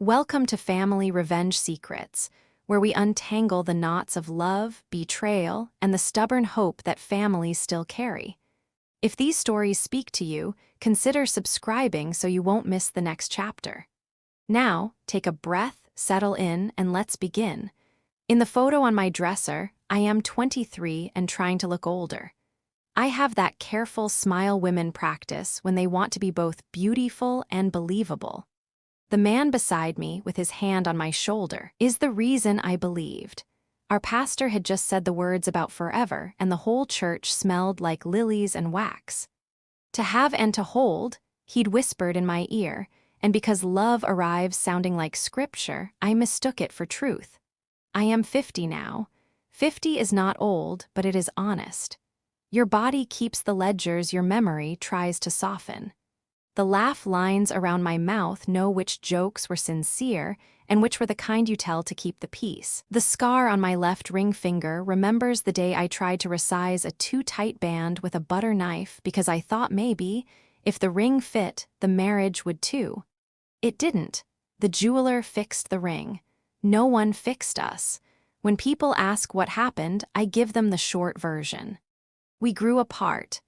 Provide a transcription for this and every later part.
Welcome to Family Revenge Secrets, where we untangle the knots of love, betrayal, and the stubborn hope that families still carry. If these stories speak to you, consider subscribing so you won't miss the next chapter. Now, take a breath, settle in, and let's begin. In the photo on my dresser, I am 23 and trying to look older. I have that careful smile women practice when they want to be both beautiful and believable. The man beside me, with his hand on my shoulder, is the reason I believed. Our pastor had just said the words about forever, and the whole church smelled like lilies and wax. To have and to hold, he'd whispered in my ear, and because love arrives sounding like scripture, I mistook it for truth. I am 50 now. 50 is not old, but it is honest. Your body keeps the ledgers your memory tries to soften. The laugh lines around my mouth know which jokes were sincere and which were the kind you tell to keep the peace. The scar on my left ring finger remembers the day I tried to resize a too-tight band with a butter knife because I thought maybe, if the ring fit, the marriage would too. It didn't. The jeweler fixed the ring. No one fixed us. When people ask what happened, I give them the short version. We grew apart.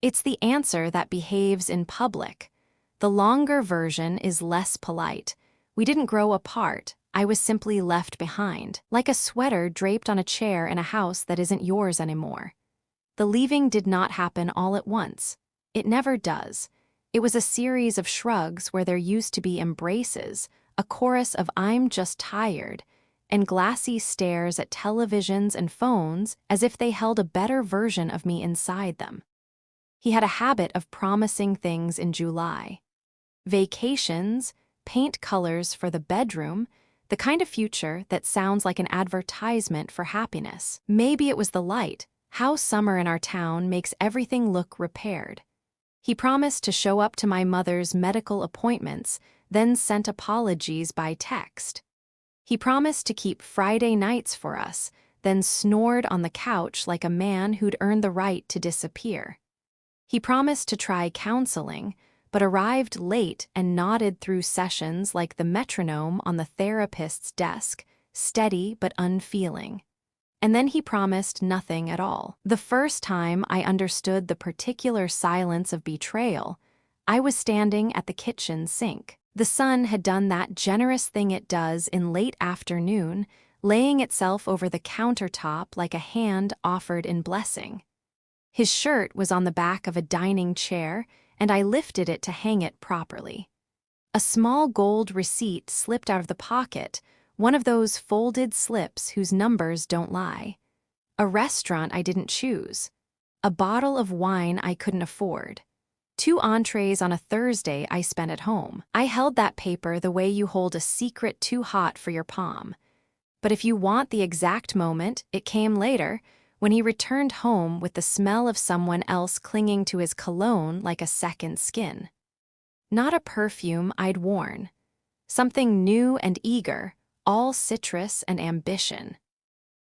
It's the answer that behaves in public. The longer version is less polite. We didn't grow apart. I was simply left behind, like a sweater draped on a chair in a house that isn't yours anymore. The leaving did not happen all at once. It never does. It was a series of shrugs where there used to be embraces, a chorus of "I'm just tired," and glassy stares at televisions and phones as if they held a better version of me inside them. He had a habit of promising things in July. Vacations, paint colors for the bedroom, the kind of future that sounds like an advertisement for happiness. Maybe it was the light, how summer in our town makes everything look repaired. He promised to show up to my mother's medical appointments, then sent apologies by text. He promised to keep Friday nights for us, then snored on the couch like a man who'd earned the right to disappear. He promised to try counseling, but arrived late and nodded through sessions like the metronome on the therapist's desk, steady but unfeeling. And then he promised nothing at all. The first time I understood the particular silence of betrayal, I was standing at the kitchen sink. The sun had done that generous thing it does in late afternoon, laying itself over the countertop like a hand offered in blessing. His shirt was on the back of a dining chair, and I lifted it to hang it properly. A small gold receipt slipped out of the pocket, one of those folded slips whose numbers don't lie. A restaurant I didn't choose. A bottle of wine I couldn't afford. 2 entrees on a Thursday I spent at home. I held that paper the way you hold a secret too hot for your palm. But if you want the exact moment, it came later, when he returned home with the smell of someone else clinging to his cologne like a second skin. Not a perfume I'd worn. Something new and eager, all citrus and ambition.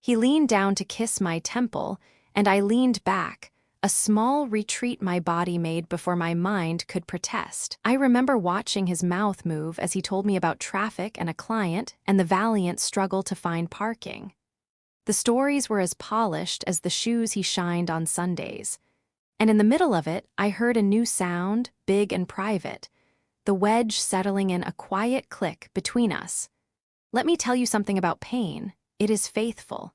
He leaned down to kiss my temple, and I leaned back, a small retreat my body made before my mind could protest. I remember watching his mouth move as he told me about traffic and a client and the valiant struggle to find parking. The stories were as polished as the shoes he shined on Sundays. And in the middle of it, I heard a new sound, big and private, the wedge settling in a quiet click between us. Let me tell you something about pain. It is faithful.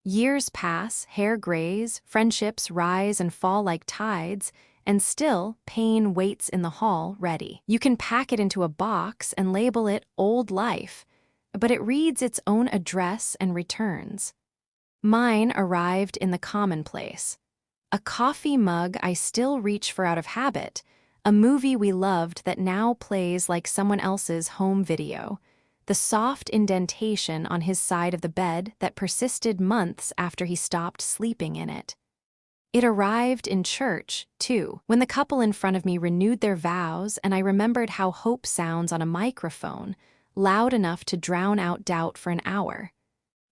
Years pass, hair grays, friendships rise and fall like tides, and still pain waits in the hall ready. You can pack it into a box and label it old life, but it reads its own address and returns. Mine arrived in the commonplace. A coffee mug I still reach for out of habit, a movie we loved that now plays like someone else's home video, the soft indentation on his side of the bed that persisted months after he stopped sleeping in it. It arrived in church, too, when the couple in front of me renewed their vows and I remembered how hope sounds on a microphone, loud enough to drown out doubt for an hour.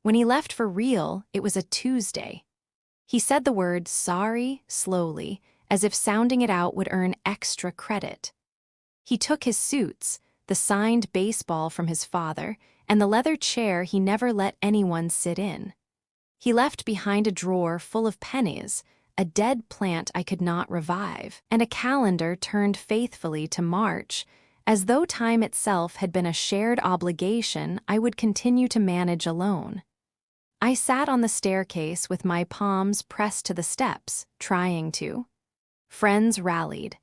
When he left for real, it was a Tuesday. He said the word sorry slowly, as if sounding it out would earn extra credit. He took his suits, the signed baseball from his father, and the leather chair he never let anyone sit in. He left behind a drawer full of pennies, a dead plant I could not revive, and a calendar turned faithfully to March, as though time itself had been a shared obligation I would continue to manage alone. I sat on the staircase with my palms pressed to the steps, trying to. Friends rallied.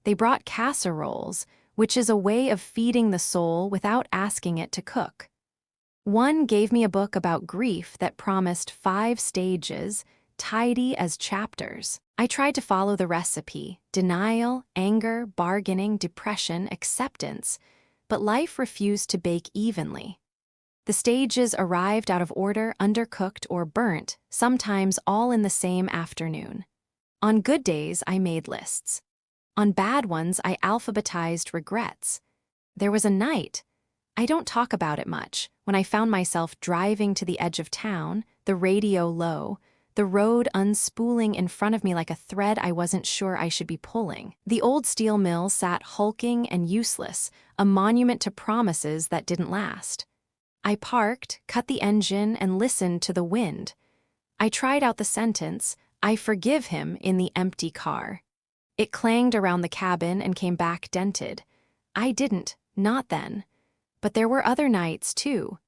They brought casseroles, which is a way of feeding the soul without asking it to cook. One gave me a book about grief that promised 5 stages, tidy as chapters. I tried to follow the recipe: denial, anger, bargaining, depression, acceptance, but life refused to bake evenly. The stages arrived out of order, undercooked, or burnt, sometimes all in the same afternoon. On good days, I made lists. On bad ones, I alphabetized regrets. There was a night, I don't talk about it much, when I found myself driving to the edge of town, the radio low, the road unspooling in front of me like a thread I wasn't sure I should be pulling. The old steel mill sat hulking and useless, a monument to promises that didn't last. I parked, cut the engine, and listened to the wind. I tried out the sentence, "I forgive him," in the empty car. It clanged around the cabin and came back dented. I didn't, not then. But there were other nights, too.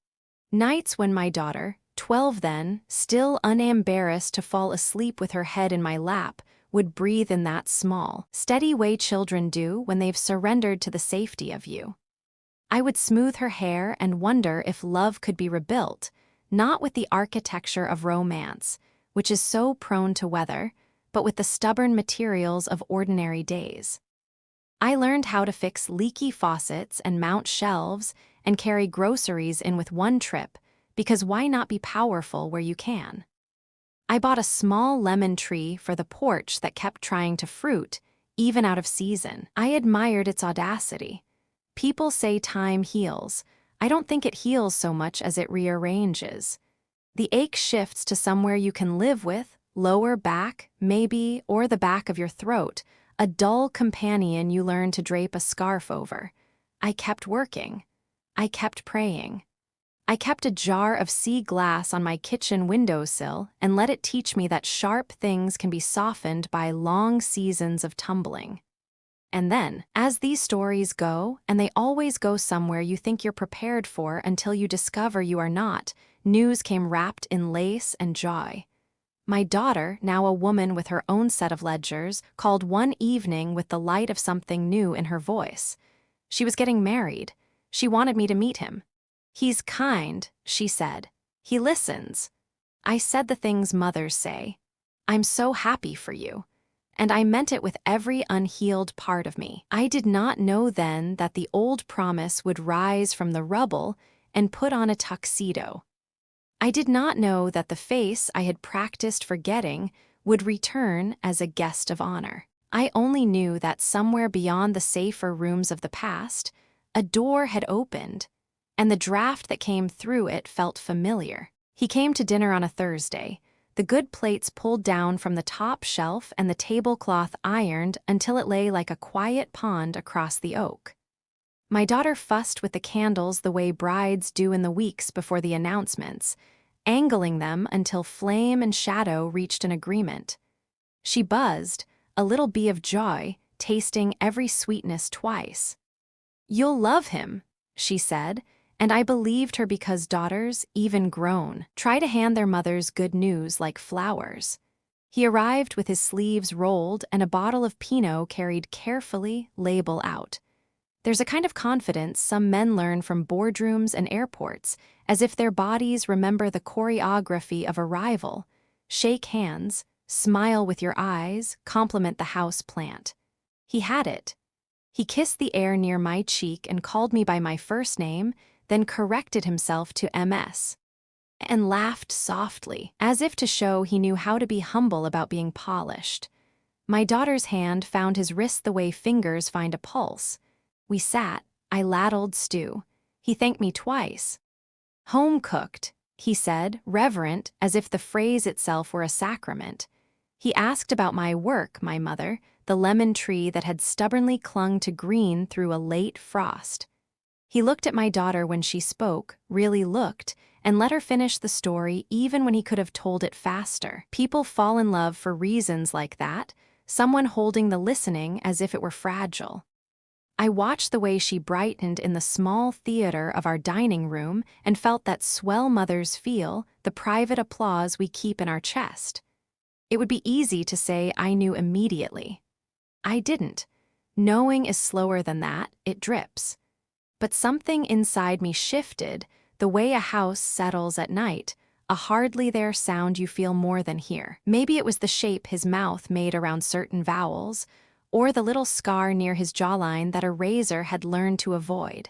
Nights when my daughter, 12 then, still unembarrassed to fall asleep with her head in my lap, would breathe in that small, steady way children do when they've surrendered to the safety of you. I would smooth her hair and wonder if love could be rebuilt, not with the architecture of romance, which is so prone to weather, but with the stubborn materials of ordinary days. I learned how to fix leaky faucets and mount shelves and carry groceries in with one trip, because why not be powerful where you can? I bought a small lemon tree for the porch that kept trying to fruit, even out of season. I admired its audacity. People say time heals. I don't think it heals so much as it rearranges. The ache shifts to somewhere you can live with, lower back, maybe, or the back of your throat, a dull companion you learn to drape a scarf over. I kept working. I kept praying. I kept a jar of sea glass on my kitchen windowsill and let it teach me that sharp things can be softened by long seasons of tumbling. And then, as these stories go, and they always go somewhere you think you're prepared for until you discover you are not, news came wrapped in lace and joy. My daughter, now a woman with her own set of ledgers, called one evening with the light of something new in her voice. She was getting married. She wanted me to meet him. "He's kind," she said. "He listens." I said the things mothers say. "I'm so happy for you." And I meant it with every unhealed part of me. I did not know then that the old promise would rise from the rubble and put on a tuxedo. I did not know that the face I had practiced forgetting would return as a guest of honor. I only knew that somewhere beyond the safer rooms of the past, a door had opened, and the draft that came through it felt familiar. He came to dinner on a Thursday, the good plates pulled down from the top shelf and the tablecloth ironed until it lay like a quiet pond across the oak. My daughter fussed with the candles the way brides do in the weeks before the announcements, angling them until flame and shadow reached an agreement. She buzzed, a little bee of joy, tasting every sweetness twice. "You'll love him," she said, and I believed her because daughters, even grown, try to hand their mothers good news like flowers. He arrived with his sleeves rolled and a bottle of Pinot carried carefully, label out. There's a kind of confidence some men learn from boardrooms and airports, as if their bodies remember the choreography of arrival. Shake hands, smile with your eyes, compliment the house plant. He had it. He kissed the air near my cheek and called me by my first name, then corrected himself to MS, and laughed softly, as if to show he knew how to be humble about being polished. My daughter's hand found his wrist the way fingers find a pulse. We sat, I ladled stew. He thanked me twice. "Home-cooked," he said, reverent, as if the phrase itself were a sacrament. He asked about my work, my mother, the lemon tree that had stubbornly clung to green through a late frost. He looked at my daughter when she spoke, really looked, and let her finish the story even when he could have told it faster. People fall in love for reasons like that, someone holding the listening as if it were fragile. I watched the way she brightened in the small theater of our dining room and felt that swell mothers feel, the private applause we keep in our chest. It would be easy to say I knew immediately. I didn't. Knowing is slower than that, it drips. But something inside me shifted, the way a house settles at night, a hardly there sound you feel more than hear. Maybe it was the shape his mouth made around certain vowels, or the little scar near his jawline that a razor had learned to avoid.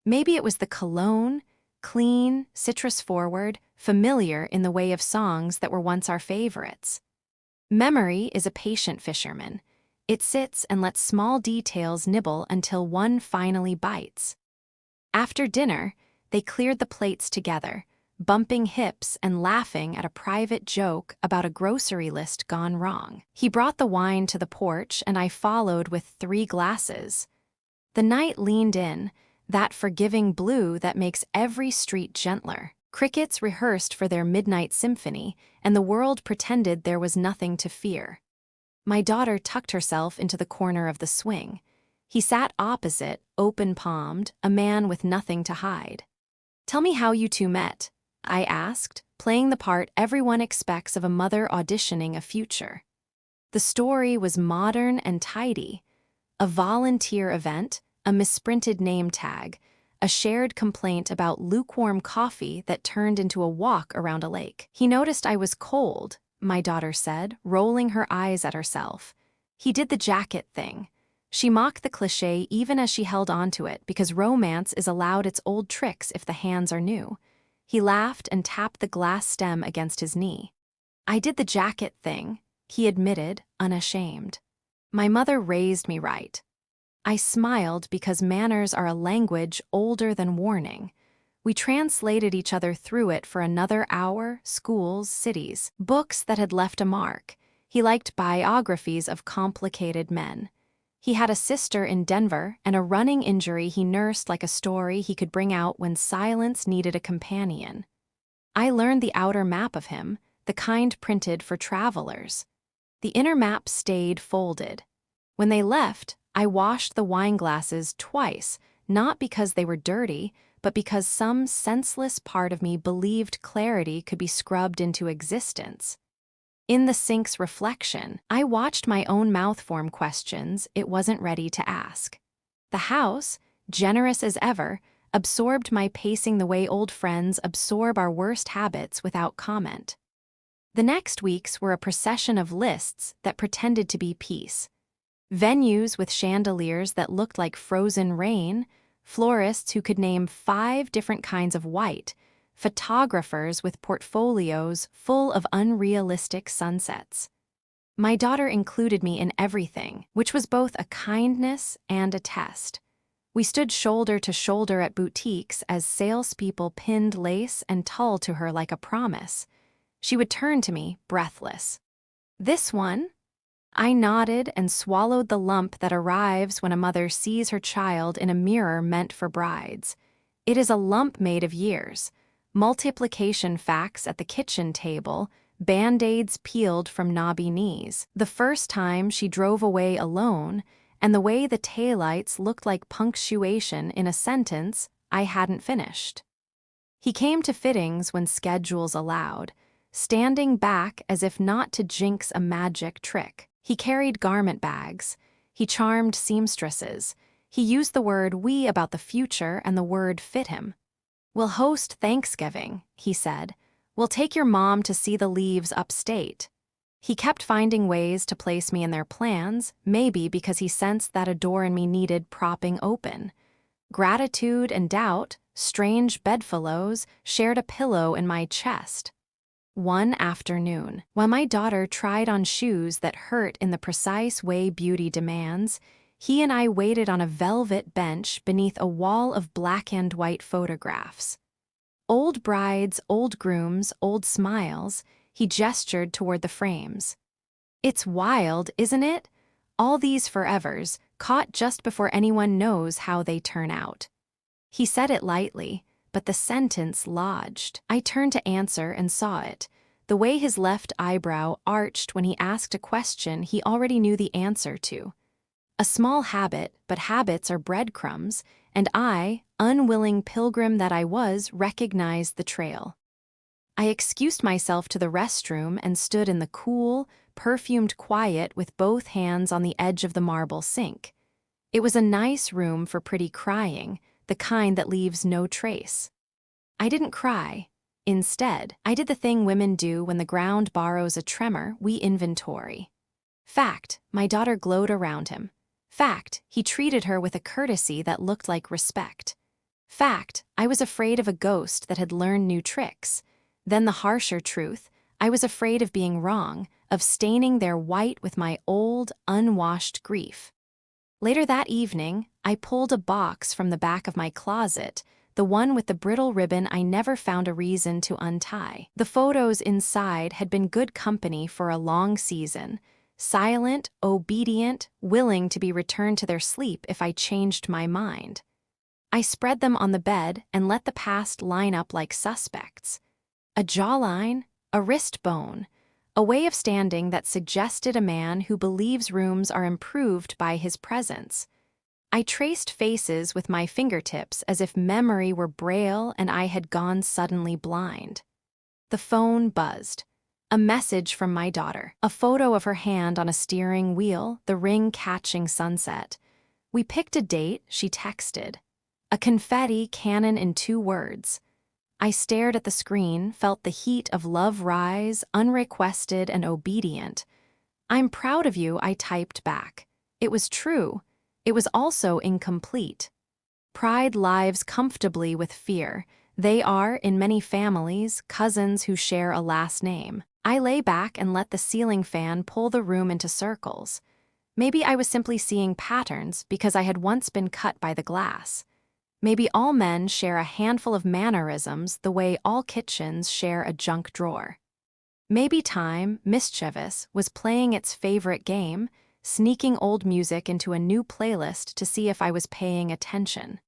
Maybe it was the cologne, clean, citrus-forward, familiar in the way of songs that were once our favorites. Memory is a patient fisherman. It sits and lets small details nibble until one finally bites. After dinner, they cleared the plates together, bumping hips and laughing at a private joke about a grocery list gone wrong. He brought the wine to the porch and I followed with 3 glasses. The night leaned in, that forgiving blue that makes every street gentler. Crickets rehearsed for their midnight symphony, and the world pretended there was nothing to fear. My daughter tucked herself into the corner of the swing. He sat opposite, open-palmed, a man with nothing to hide. "Tell me how you two met," I asked, playing the part everyone expects of a mother auditioning a future. The story was modern and tidy. A volunteer event, a misprinted name tag, a shared complaint about lukewarm coffee that turned into a walk around a lake. "He noticed I was cold," my daughter said, rolling her eyes at herself. "He did the jacket thing." She mocked the cliché even as she held onto it because romance is allowed its old tricks if the hands are new. He laughed and tapped the glass stem against his knee. "I did the jacket thing," he admitted, unashamed. My mother raised me right. I smiled because manners are a language older than warning. We translated each other through it for another hour, schools, cities, books that had left a mark. He liked biographies of complicated men. He had a sister in Denver and a running injury he nursed like a story he could bring out when silence needed a companion. I learned the outer map of him, the kind printed for travelers. The inner map stayed folded. When they left, I washed the wine glasses twice, not because they were dirty, but because some senseless part of me believed clarity could be scrubbed into existence. In the sink's reflection, I watched my own mouth form questions it wasn't ready to ask. The house, generous as ever, absorbed my pacing the way old friends absorb our worst habits without comment. The next weeks were a procession of lists that pretended to be peace. Venues with chandeliers that looked like frozen rain, florists who could name 5 different kinds of white, photographers with portfolios full of unrealistic sunsets. My daughter included me in everything, which was both a kindness and a test. We stood shoulder to shoulder at boutiques as salespeople pinned lace and tulle to her like a promise. She would turn to me, breathless. "This one?" I nodded and swallowed the lump that arrives when a mother sees her child in a mirror meant for brides. It is a lump made of years. Multiplication facts at the kitchen table, Band-Aids peeled from knobby knees. The first time she drove away alone, and the way the taillights looked like punctuation in a sentence I hadn't finished. He came to fittings when schedules allowed, standing back as if not to jinx a magic trick. He carried garment bags. He charmed seamstresses. He used the word "we" about the future and the word fit him. "We'll host Thanksgiving," he said. "We'll take your mom to see the leaves upstate." He kept finding ways to place me in their plans, maybe because he sensed that a door in me needed propping open. Gratitude and doubt, strange bedfellows, shared a pillow in my chest. One afternoon, while my daughter tried on shoes that hurt in the precise way beauty demands, he and I waited on a velvet bench beneath a wall of black and white photographs. Old brides, old grooms, old smiles, he gestured toward the frames. "It's wild, isn't it? All these forevers, caught just before anyone knows how they turn out." He said it lightly, but the sentence lodged. I turned to answer and saw it. The way his left eyebrow arched when he asked a question he already knew the answer to. A small habit, but habits are breadcrumbs, and I, unwilling pilgrim that I was, recognized the trail. I excused myself to the restroom and stood in the cool, perfumed quiet with both hands on the edge of the marble sink. It was a nice room for pretty crying, the kind that leaves no trace. I didn't cry. Instead, I did the thing women do when the ground borrows a tremor: we inventory. Fact, my daughter glowed around him. Fact, he treated her with a courtesy that looked like respect. Fact, I was afraid of a ghost that had learned new tricks. Then the harsher truth, I was afraid of being wrong, of staining their white with my old, unwashed grief. Later that evening, I pulled a box from the back of my closet, the one with the brittle ribbon I never found a reason to untie. The photos inside had been good company for a long season, silent, obedient, willing to be returned to their sleep if I changed my mind. I spread them on the bed and let the past line up like suspects. A jawline, a wrist bone, a way of standing that suggested a man who believes rooms are improved by his presence. I traced faces with my fingertips as if memory were braille and I had gone suddenly blind. The phone buzzed. A message from my daughter, a photo of her hand on a steering wheel, the ring catching sunset. We picked a date, she texted. A confetti cannon in 2 words. I stared at the screen, felt the heat of love rise, unrequested and obedient. "I'm proud of you," I typed back. It was true. It was also incomplete. Pride lives comfortably with fear. They are, in many families, cousins who share a last name. I lay back and let the ceiling fan pull the room into circles. Maybe I was simply seeing patterns because I had once been cut by the glass. Maybe all men share a handful of mannerisms the way all kitchens share a junk drawer. Maybe time, mischievous, was playing its favorite game, sneaking old music into a new playlist to see if I was paying attention.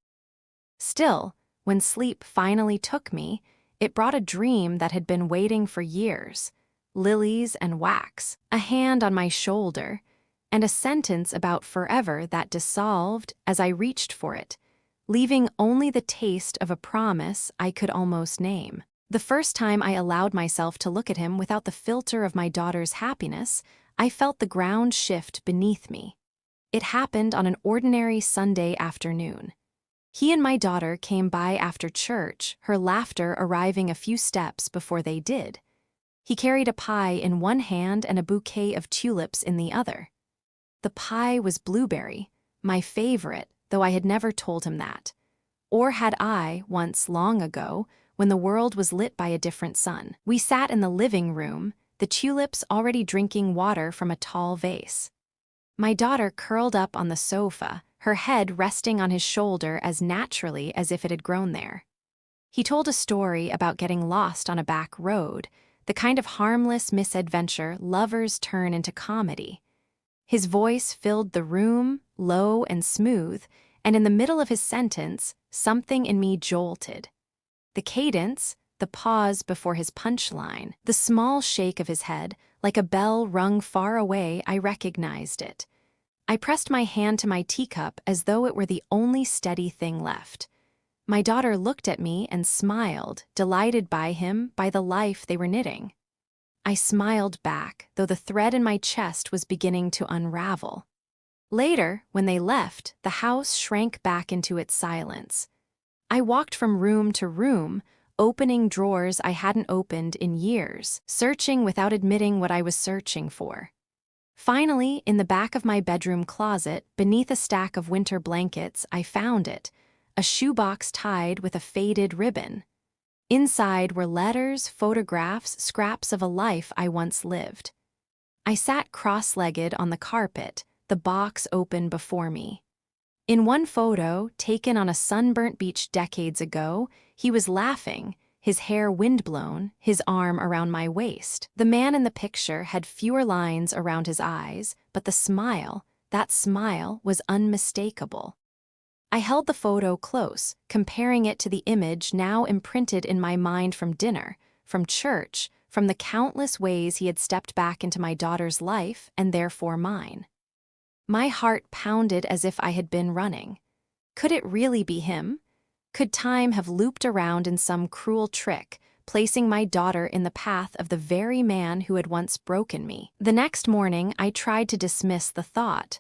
Still, when sleep finally took me, it brought a dream that had been waiting for years. Lilies and wax, a hand on my shoulder, and a sentence about forever that dissolved as I reached for it, leaving only the taste of a promise I could almost name. The first time I allowed myself to look at him without the filter of my daughter's happiness, I felt the ground shift beneath me. It happened on an ordinary Sunday afternoon. He and my daughter came by after church, her laughter arriving a few steps before they did. He carried a pie in one hand and a bouquet of tulips in the other. The pie was blueberry, my favorite, though I had never told him that. Or had I, once long ago, when the world was lit by a different sun. We sat in the living room, the tulips already drinking water from a tall vase. My daughter curled up on the sofa, her head resting on his shoulder as naturally as if it had grown there. He told a story about getting lost on a back road, the kind of harmless misadventure lovers turn into comedy. His voice filled the room, low and smooth, and in the middle of his sentence, something in me jolted. The cadence, the pause before his punchline, the small shake of his head, like a bell rung far away, I recognized it. I pressed my hand to my teacup as though it were the only steady thing left. My daughter looked at me and smiled, delighted by him, by the life they were knitting. I smiled back, though the thread in my chest was beginning to unravel. Later, when they left, the house shrank back into its silence. I walked from room to room, opening drawers I hadn't opened in years, searching without admitting what I was searching for. Finally, in the back of my bedroom closet, beneath a stack of winter blankets, I found it, a shoebox tied with a faded ribbon. Inside were letters, photographs, scraps of a life I once lived. I sat cross-legged on the carpet, the box open before me. In one photo, taken on a sunburnt beach decades ago, he was laughing, his hair windblown, his arm around my waist. The man in the picture had fewer lines around his eyes, but the smile, that smile was unmistakable. I held the photo close, comparing it to the image now imprinted in my mind from dinner, from church, from the countless ways he had stepped back into my daughter's life and therefore mine. My heart pounded as if I had been running. Could it really be him? Could time have looped around in some cruel trick, placing my daughter in the path of the very man who had once broken me? The next morning, I tried to dismiss the thought.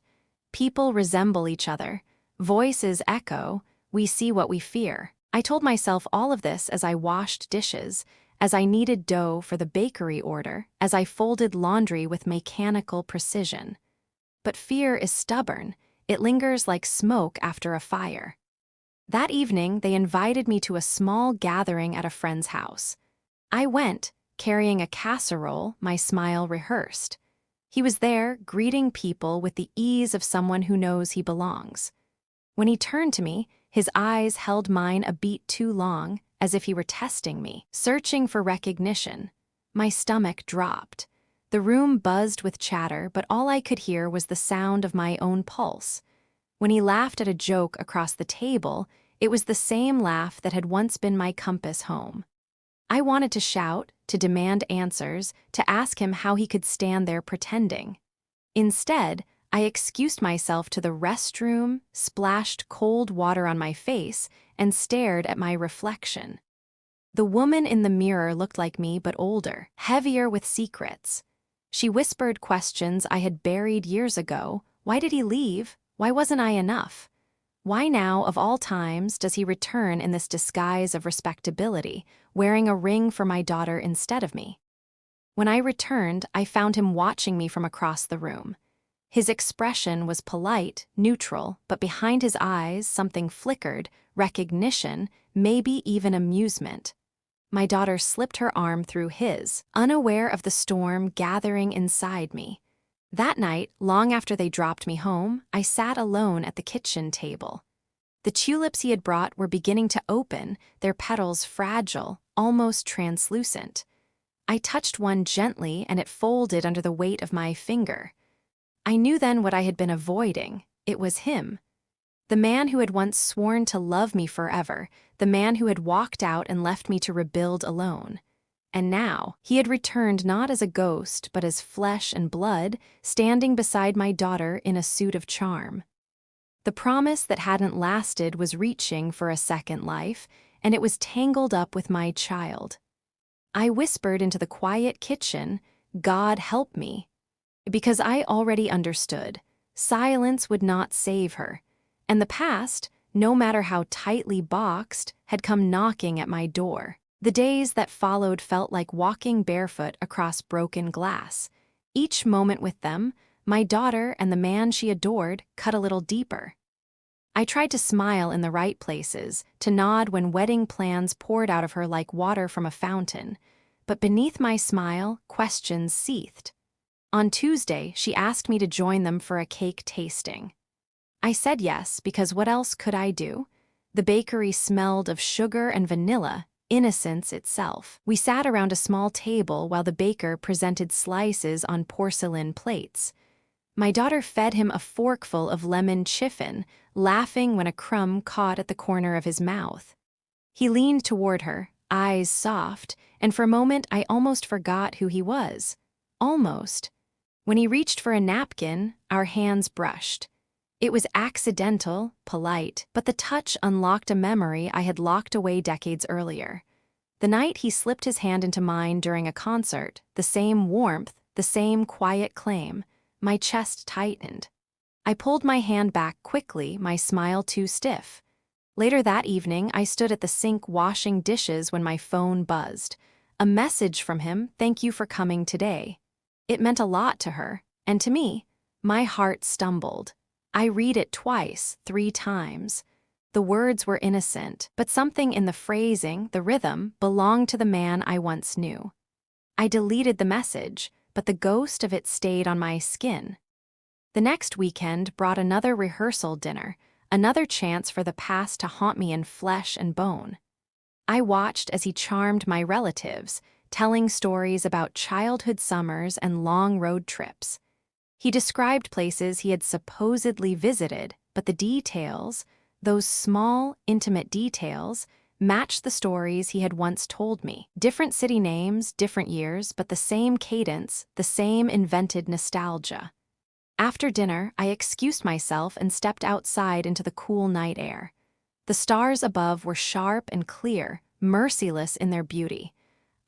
People resemble each other. Voices echo. We see what we fear. I told myself all of this as I washed dishes, as I kneaded dough for the bakery order, as I folded laundry with mechanical precision. But fear is stubborn. It lingers like smoke after a fire. That evening, they invited me to a small gathering at a friend's house. I went, carrying a casserole, my smile rehearsed. He was there, greeting people with the ease of someone who knows he belongs. When he turned to me, his eyes held mine a beat too long, as if he were testing me, searching for recognition. My stomach dropped. The room buzzed with chatter, but all I could hear was the sound of my own pulse. When he laughed at a joke across the table, it was the same laugh that had once been my compass home. I wanted to shout, to demand answers, to ask him how he could stand there pretending. Instead, I excused myself to the restroom, splashed cold water on my face, and stared at my reflection. The woman in the mirror looked like me but older, heavier with secrets. She whispered questions I had buried years ago. Why did he leave? Why wasn't I enough? Why now, of all times, does he return in this disguise of respectability, wearing a ring for my daughter instead of me? When I returned, I found him watching me from across the room. His expression was polite, neutral, but behind his eyes something flickered, recognition, maybe even amusement. My daughter slipped her arm through his, unaware of the storm gathering inside me. That night, long after they dropped me home, I sat alone at the kitchen table. The tulips he had brought were beginning to open, their petals fragile, almost translucent. I touched one gently and it folded under the weight of my finger. I knew then what I had been avoiding. It was him. The man who had once sworn to love me forever, the man who had walked out and left me to rebuild alone. And now, he had returned not as a ghost, but as flesh and blood, standing beside my daughter in a suit of charm. The promise that hadn't lasted was reaching for a second life, and it was tangled up with my child. I whispered into the quiet kitchen, "God help me," because I already understood. Silence would not save her. And the past, no matter how tightly boxed, had come knocking at my door. The days that followed felt like walking barefoot across broken glass. Each moment with them, my daughter and the man she adored cut a little deeper. I tried to smile in the right places, to nod when wedding plans poured out of her like water from a fountain. But beneath my smile, questions seethed. On Tuesday, she asked me to join them for a cake tasting. I said yes, because what else could I do? The bakery smelled of sugar and vanilla, innocence itself. We sat around a small table while the baker presented slices on porcelain plates. My daughter fed him a forkful of lemon chiffon, laughing when a crumb caught at the corner of his mouth. He leaned toward her, eyes soft, and for a moment I almost forgot who he was. Almost. When he reached for a napkin, our hands brushed. It was accidental, polite, but the touch unlocked a memory I had locked away decades earlier. The night he slipped his hand into mine during a concert, the same warmth, the same quiet claim, my chest tightened. I pulled my hand back quickly, my smile too stiff. Later that evening, I stood at the sink washing dishes when my phone buzzed. A message from him, "Thank you for coming today." It meant a lot to her, and to me. My heart stumbled. I read it twice, 3 times. The words were innocent, but something in the phrasing, the rhythm, belonged to the man I once knew. I deleted the message, but the ghost of it stayed on my skin. The next weekend brought another rehearsal dinner, another chance for the past to haunt me in flesh and bone. I watched as he charmed my relatives, telling stories about childhood summers and long road trips. He described places he had supposedly visited, but the details, Those small, intimate details matched the stories he had once told me. Different city names, different years, but the same cadence, the same invented nostalgia. After dinner, I excused myself and stepped outside into the cool night air. The stars above were sharp and clear, merciless in their beauty.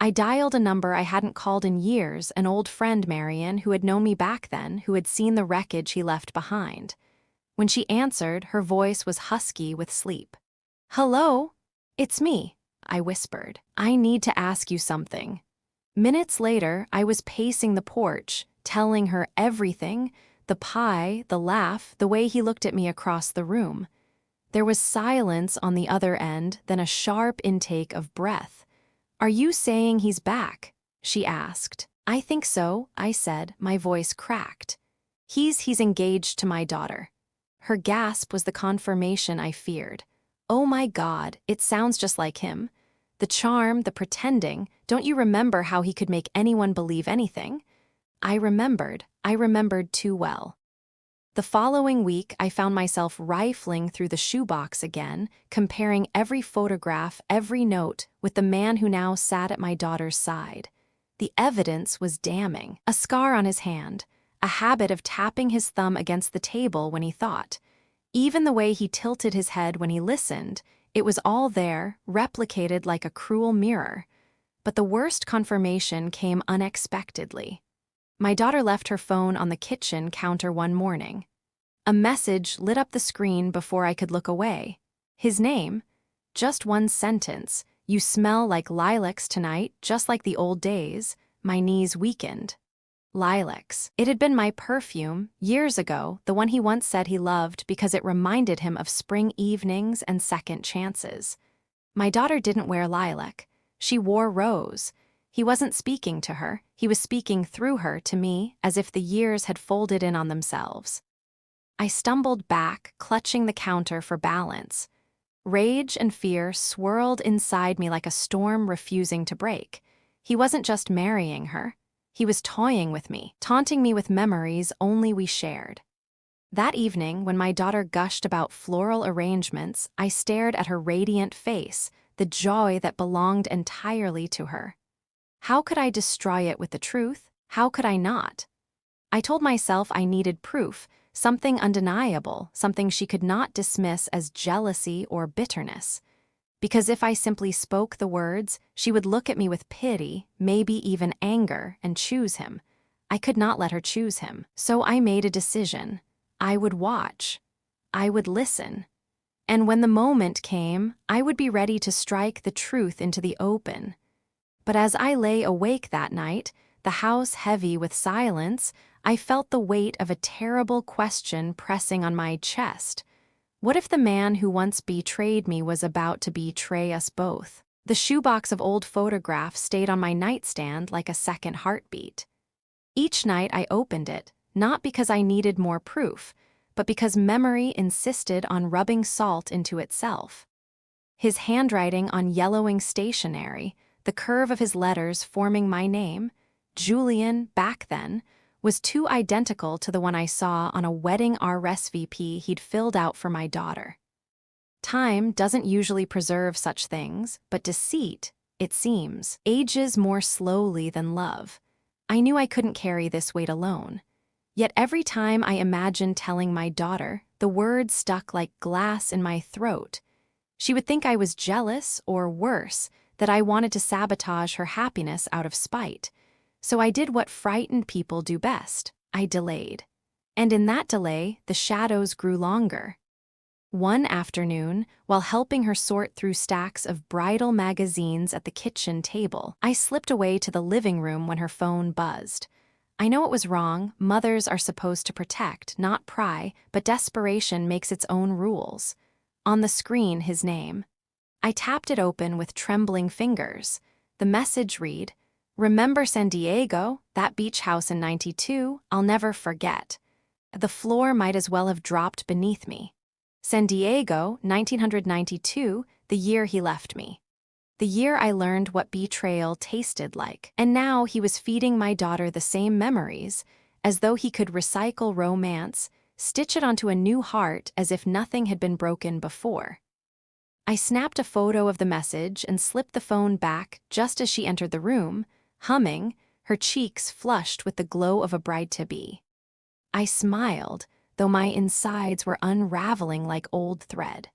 I dialed a number I hadn't called in years, an old friend, Marion, who had known me back then, who had seen the wreckage he left behind. When she answered, her voice was husky with sleep. "Hello? It's me," I whispered. "I need to ask you something." Minutes later, I was pacing the porch, telling her everything, the pie, the laugh, the way he looked at me across the room. There was silence on the other end, then a sharp intake of breath. "Are you saying he's back?" she asked. "I think so," I said, my voice cracked. He's engaged to my daughter." Her gasp was the confirmation I feared. "Oh my God, it sounds just like him. The charm, the pretending, don't you remember how he could make anyone believe anything?" I remembered too well. The following week, I found myself rifling through the shoebox again, comparing every photograph, every note, with the man who now sat at my daughter's side. The evidence was damning. A scar on his hand, a habit of tapping his thumb against the table when he thought. Even the way he tilted his head when he listened, it was all there, replicated like a cruel mirror. But the worst confirmation came unexpectedly. My daughter left her phone on the kitchen counter one morning. A message lit up the screen before I could look away. His name? Just one sentence. "You smell like lilacs tonight, just like the old days." My knees weakened. Lilacs. It had been my perfume, years ago, the one he once said he loved because it reminded him of spring evenings and second chances. My daughter didn't wear lilac. She wore rose. He wasn't speaking to her. He was speaking through her to me, as if the years had folded in on themselves. I stumbled back, clutching the counter for balance. Rage and fear swirled inside me like a storm refusing to break. He wasn't just marrying her. He was toying with me, taunting me with memories only we shared. That evening, when my daughter gushed about floral arrangements, I stared at her radiant face, the joy that belonged entirely to her. How could I destroy it with the truth? How could I not? I told myself I needed proof, something undeniable, something she could not dismiss as jealousy or bitterness. Because if I simply spoke the words, she would look at me with pity, maybe even anger, and choose him. I could not let her choose him. So I made a decision. I would watch. I would listen. And when the moment came, I would be ready to strike the truth into the open. But as I lay awake that night, the house heavy with silence, I felt the weight of a terrible question pressing on my chest. What if the man who once betrayed me was about to betray us both? The shoebox of old photographs stayed on my nightstand like a second heartbeat. Each night I opened it, not because I needed more proof, but because memory insisted on rubbing salt into itself. His handwriting on yellowing stationery, the curve of his letters forming my name, Julian, back then, was too identical to the one I saw on a wedding RSVP he'd filled out for my daughter. Time doesn't usually preserve such things, but deceit, it seems, ages more slowly than love. I knew I couldn't carry this weight alone. Yet every time I imagined telling my daughter, the words stuck like glass in my throat. She would think I was jealous, or worse, that I wanted to sabotage her happiness out of spite. So I did what frightened people do best. I delayed. And in that delay, the shadows grew longer. One afternoon, while helping her sort through stacks of bridal magazines at the kitchen table, I slipped away to the living room when her phone buzzed. I know it was wrong. Mothers are supposed to protect, not pry, but desperation makes its own rules. On the screen, his name. I tapped it open with trembling fingers. The message read, "Remember San Diego, that beach house in '92? I'll never forget." The floor might as well have dropped beneath me. San Diego, 1992, the year he left me. The year I learned what betrayal tasted like. And now he was feeding my daughter the same memories, as though he could recycle romance, stitch it onto a new heart as if nothing had been broken before. I snapped a photo of the message and slipped the phone back just as she entered the room, humming, her cheeks flushed with the glow of a bride-to-be. I smiled, though my insides were unraveling like old thread.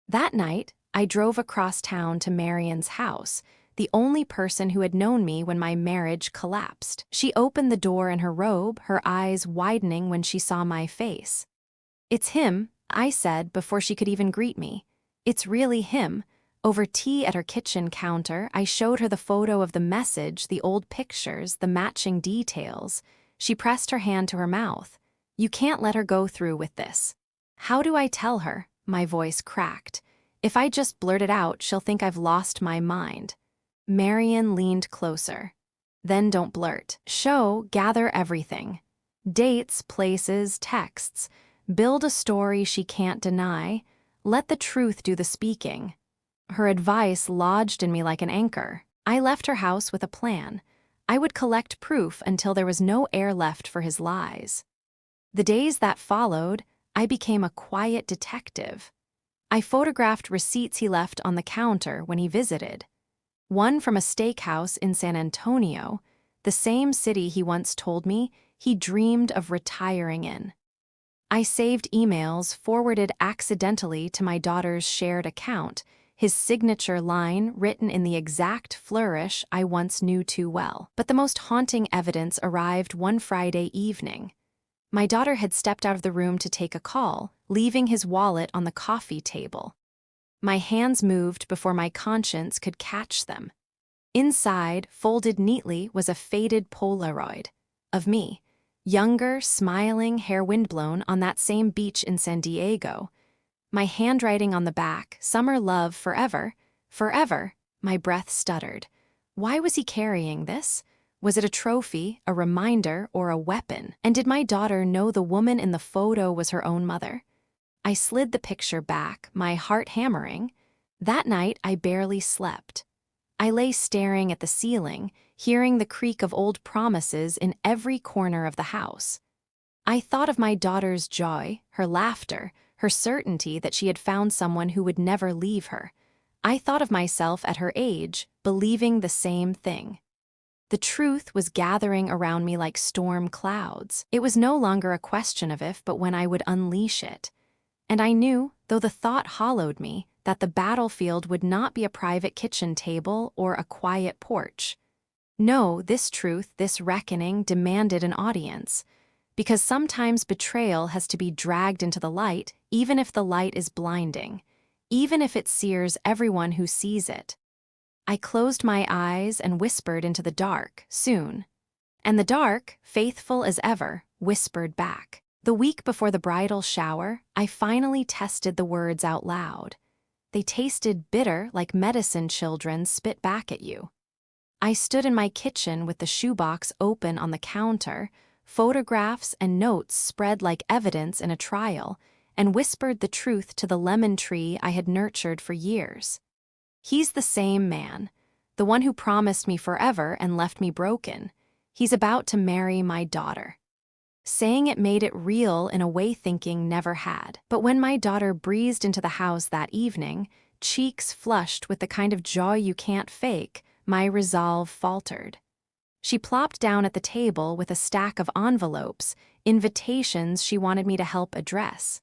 That night, I drove across town to Marion's house, the only person who had known me when my marriage collapsed. She opened the door in her robe, her eyes widening when she saw my face. "It's him," I said before she could even greet me. "It's really him." Over tea at her kitchen counter, I showed her the photo of the message, the old pictures, the matching details. She pressed her hand to her mouth. "You can't let her go through with this." "How do I tell her?" My voice cracked. "If I just blurt it out, she'll think I've lost my mind." Marion leaned closer. "Then don't blurt. Gather everything. Dates, places, texts. Build a story she can't deny. Let the truth do the speaking." Her advice lodged in me like an anchor. I left her house with a plan. I would collect proof until there was no air left for his lies. The days that followed, I became a quiet detective. I photographed receipts he left on the counter when he visited. One from a steakhouse in San Antonio, the same city he once told me he dreamed of retiring in. I saved emails forwarded accidentally to my daughter's shared account, his signature line written in the exact flourish I once knew too well. But the most haunting evidence arrived one Friday evening. My daughter had stepped out of the room to take a call, leaving his wallet on the coffee table. My hands moved before my conscience could catch them. Inside, folded neatly, was a faded Polaroid of me, younger, smiling, hair windblown, on that same beach in San Diego. My handwriting on the back, "Summer love forever, forever." My breath stuttered. Why was he carrying this? Was it a trophy, a reminder, or a weapon? And did my daughter know the woman in the photo was her own mother? I slid the picture back, my heart hammering. That night, I barely slept. I lay staring at the ceiling, hearing the creak of old promises in every corner of the house. I thought of my daughter's joy, her laughter, her certainty that she had found someone who would never leave her. I thought of myself at her age, believing the same thing. The truth was gathering around me like storm clouds. It was no longer a question of if but when I would unleash it. And I knew, though the thought hollowed me, that the battlefield would not be a private kitchen table or a quiet porch. No, this truth, this reckoning, demanded an audience. Because sometimes betrayal has to be dragged into the light, even if the light is blinding, even if it sears everyone who sees it. I closed my eyes and whispered into the dark, "Soon." And the dark, faithful as ever, whispered back. The week before the bridal shower, I finally tested the words out loud. They tasted bitter, like medicine children spit back at you. I stood in my kitchen with the shoebox open on the counter, photographs and notes spread like evidence in a trial, and whispered the truth to the lemon tree I had nurtured for years. He's the same man, the one who promised me forever and left me broken. He's about to marry my daughter. Saying it made it real in a way thinking never had. But when my daughter breezed into the house that evening, cheeks flushed with the kind of joy you can't fake, my resolve faltered. She plopped down at the table with a stack of envelopes, invitations she wanted me to help address.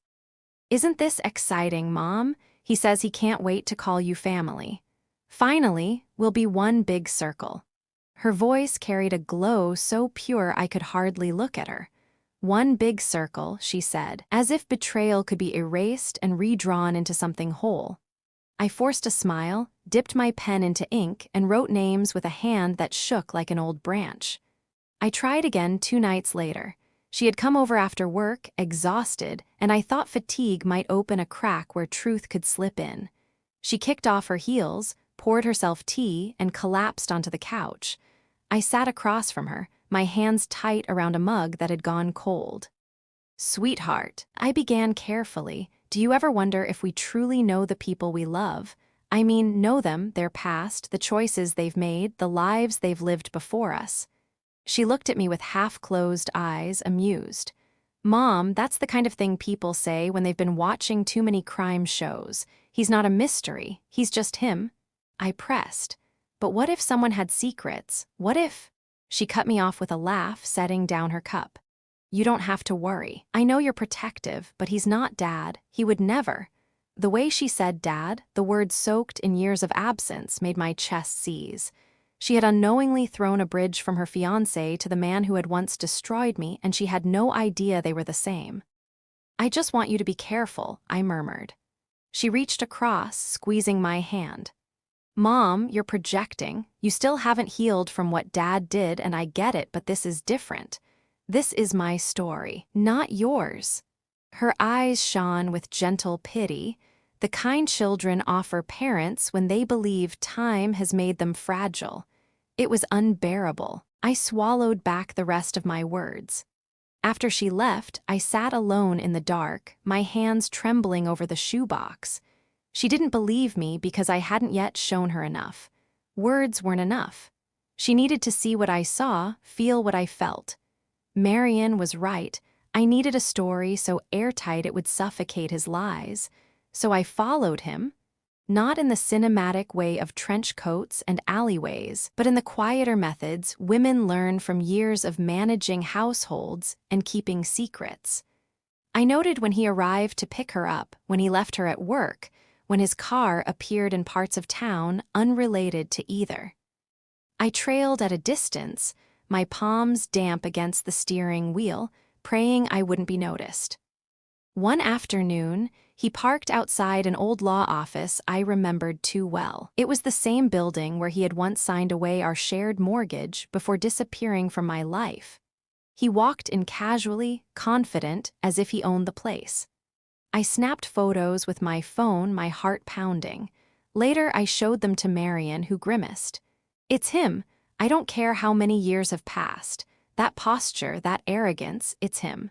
"Isn't this exciting, Mom? He says he can't wait to call you family. Finally, we'll be one big circle." Her voice carried a glow so pure I could hardly look at her. "One big circle," she said, as if betrayal could be erased and redrawn into something whole. I forced a smile, dipped my pen into ink, and wrote names with a hand that shook like an old branch. I tried again 2 nights later. She had come over after work, exhausted, and I thought fatigue might open a crack where truth could slip in. She kicked off her heels, poured herself tea, and collapsed onto the couch. I sat across from her, my hands tight around a mug that had gone cold. "Sweetheart," I began carefully, "do you ever wonder if we truly know the people we love? I mean, know them, their past, the choices they've made, the lives they've lived before us." She looked at me with half-closed eyes, amused. Mom, that's the kind of thing people say when they've been watching too many crime shows. He's not a mystery, he's just him. I pressed. But what if someone had secrets? What if? She cut me off with a laugh, setting down her cup. You don't have to worry. I know you're protective, but he's not Dad. He would never. The way she said Dad, the word soaked in years of absence, made my chest seize. She had unknowingly thrown a bridge from her fiancé to the man who had once destroyed me, and she had no idea they were the same. I just want you to be careful, I murmured. She reached across, squeezing my hand. Mom, you're projecting. You still haven't healed from what Dad did, and I get it, but this is different. This is my story, not yours. Her eyes shone with gentle pity, the kind children offer parents when they believe time has made them fragile. It was unbearable. I swallowed back the rest of my words. After she left, I sat alone in the dark, my hands trembling over the shoebox. She didn't believe me because I hadn't yet shown her enough. Words weren't enough. She needed to see what I saw, feel what I felt. Marion was right. I needed a story so airtight it would suffocate his lies. So I followed him, not in the cinematic way of trench coats and alleyways, but in the quieter methods women learn from years of managing households and keeping secrets. I noted when he arrived to pick her up, when he left her at work, when his car appeared in parts of town unrelated to either. I trailed at a distance, my palms damp against the steering wheel, praying I wouldn't be noticed. One afternoon, he parked outside an old law office I remembered too well. It was the same building where he had once signed away our shared mortgage before disappearing from my life. He walked in casually, confident, as if he owned the place. I snapped photos with my phone, my heart pounding. Later, I showed them to Marion, who grimaced. It's him. I don't care how many years have passed. That posture, that arrogance, it's him.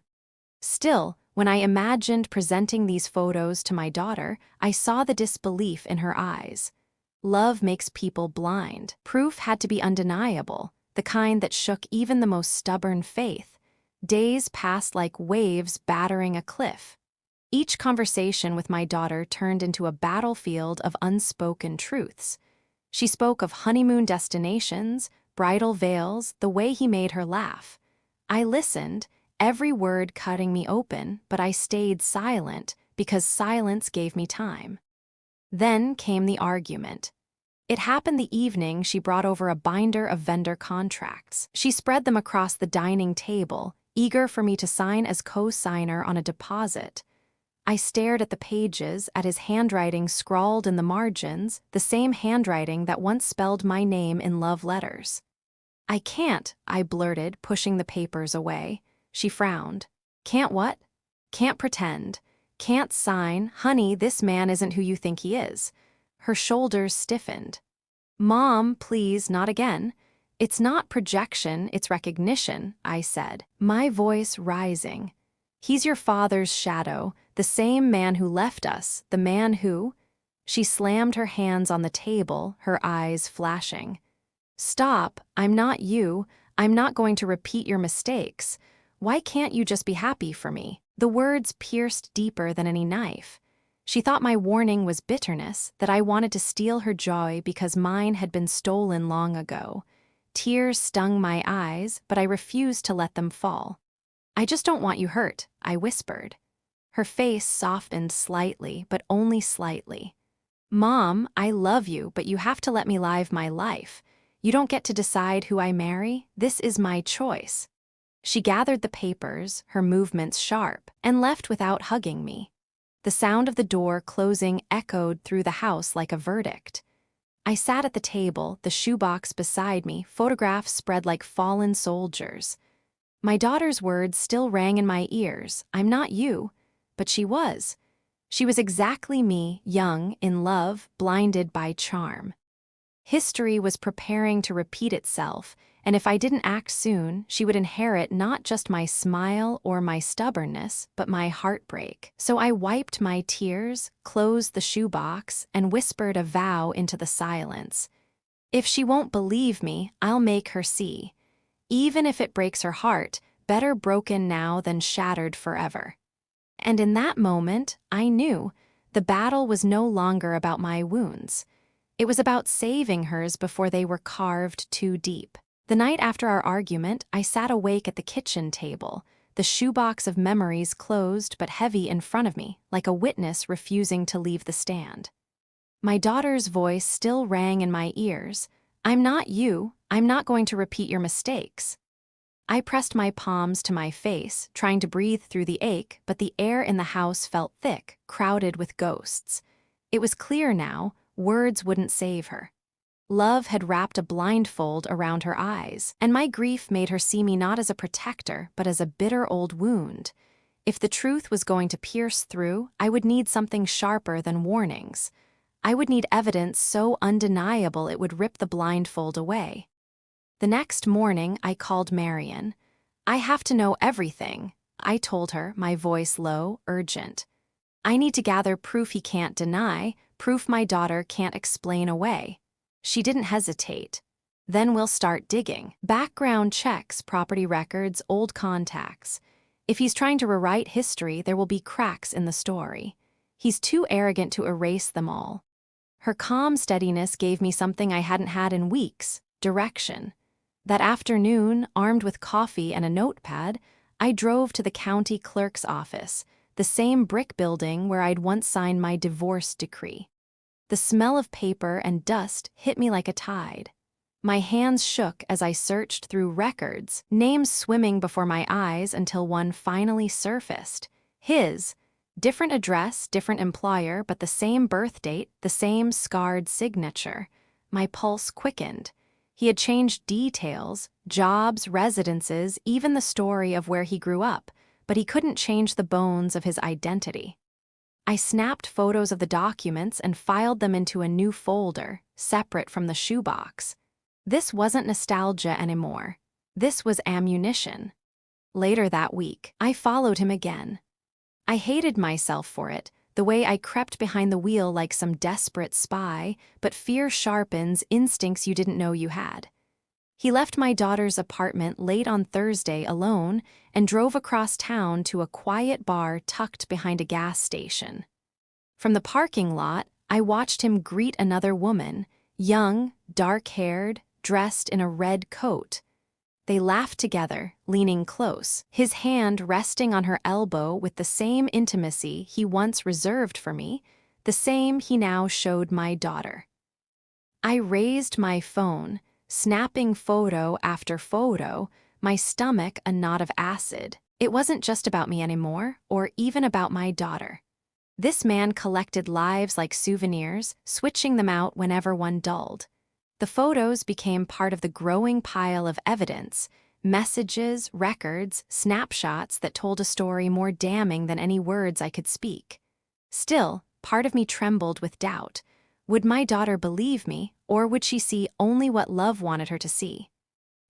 Still, when I imagined presenting these photos to my daughter, I saw the disbelief in her eyes. Love makes people blind. Proof had to be undeniable, the kind that shook even the most stubborn faith. Days passed like waves battering a cliff. Each conversation with my daughter turned into a battlefield of unspoken truths. She spoke of honeymoon destinations, bridal veils, the way he made her laugh. I listened, every word cutting me open, but I stayed silent because silence gave me time. Then came the argument. It happened the evening she brought over a binder of vendor contracts. She spread them across the dining table, eager for me to sign as co-signer on a deposit. I stared at the pages, at his handwriting scrawled in the margins, the same handwriting that once spelled my name in love letters. I can't, I blurted, pushing the papers away. She frowned. Can't what? Can't pretend. Can't sign. Honey, this man isn't who you think he is. Her shoulders stiffened. Mom, please, not again. It's not projection, it's recognition, I said, my voice rising. He's your father's shadow, the same man who left us, the man who… She slammed her hands on the table, her eyes flashing. Stop, I'm not you. I'm not going to repeat your mistakes. Why can't you just be happy for me? The words pierced deeper than any knife. She thought my warning was bitterness, that I wanted to steal her joy because mine had been stolen long ago. Tears stung my eyes, but I refused to let them fall. I just don't want you hurt, I whispered. Her face softened slightly, but only slightly. Mom, I love you, but you have to let me live my life. You don't get to decide who I marry. This is my choice. She gathered the papers, her movements sharp, and left without hugging me. The sound of the door closing echoed through the house like a verdict. I sat at the table, the shoebox beside me, photographs spread like fallen soldiers. My daughter's words still rang in my ears. I'm not you. But she was. She was exactly me, young, in love, blinded by charm. History was preparing to repeat itself, and if I didn't act soon, she would inherit not just my smile or my stubbornness, but my heartbreak. So I wiped my tears, closed the shoebox, and whispered a vow into the silence. If she won't believe me, I'll make her see. Even if it breaks her heart, better broken now than shattered forever. And in that moment, I knew the battle was no longer about my wounds. It was about saving hers before they were carved too deep. The night after our argument, I sat awake at the kitchen table, the shoebox of memories closed but heavy in front of me, like a witness refusing to leave the stand. My daughter's voice still rang in my ears. "I'm not you. I'm not going to repeat your mistakes." I pressed my palms to my face, trying to breathe through the ache, but the air in the house felt thick, crowded with ghosts. It was clear now, words wouldn't save her. Love had wrapped a blindfold around her eyes, and my grief made her see me not as a protector, but as a bitter old wound. If the truth was going to pierce through, I would need something sharper than warnings. I would need evidence so undeniable it would rip the blindfold away. The next morning, I called Marian. "I have to know everything," I told her, my voice low, urgent. "I need to gather proof he can't deny, proof my daughter can't explain away." She didn't hesitate. "Then we'll start digging. Background checks, property records, old contacts. If he's trying to rewrite history, there will be cracks in the story. He's too arrogant to erase them all." Her calm steadiness gave me something I hadn't had in weeks: direction. That afternoon, armed with coffee and a notepad, I drove to the county clerk's office, the same brick building where I'd once signed my divorce decree. The smell of paper and dust hit me like a tide. My hands shook as I searched through records, names swimming before my eyes until one finally surfaced. His. Different address, different employer, but the same birth date, the same scarred signature. My pulse quickened. He had changed details, jobs, residences, even the story of where he grew up, but he couldn't change the bones of his identity. I snapped photos of the documents and filed them into a new folder, separate from the shoebox. This wasn't nostalgia anymore. This was ammunition. Later that week, I followed him again. I hated myself for it, the way I crept behind the wheel like some desperate spy, but fear sharpens instincts you didn't know you had. He left my daughter's apartment late on Thursday alone and drove across town to a quiet bar tucked behind a gas station. From the parking lot, I watched him greet another woman, young, dark-haired, dressed in a red coat. They laughed together, leaning close, his hand resting on her elbow with the same intimacy he once reserved for me, the same he now showed my daughter. I raised my phone, snapping photo after photo, my stomach a knot of acid. It wasn't just about me anymore, or even about my daughter. This man collected lives like souvenirs, switching them out whenever one dulled. The photos became part of the growing pile of evidence, messages, records, snapshots that told a story more damning than any words I could speak. Still, part of me trembled with doubt. Would my daughter believe me, or would she see only what love wanted her to see?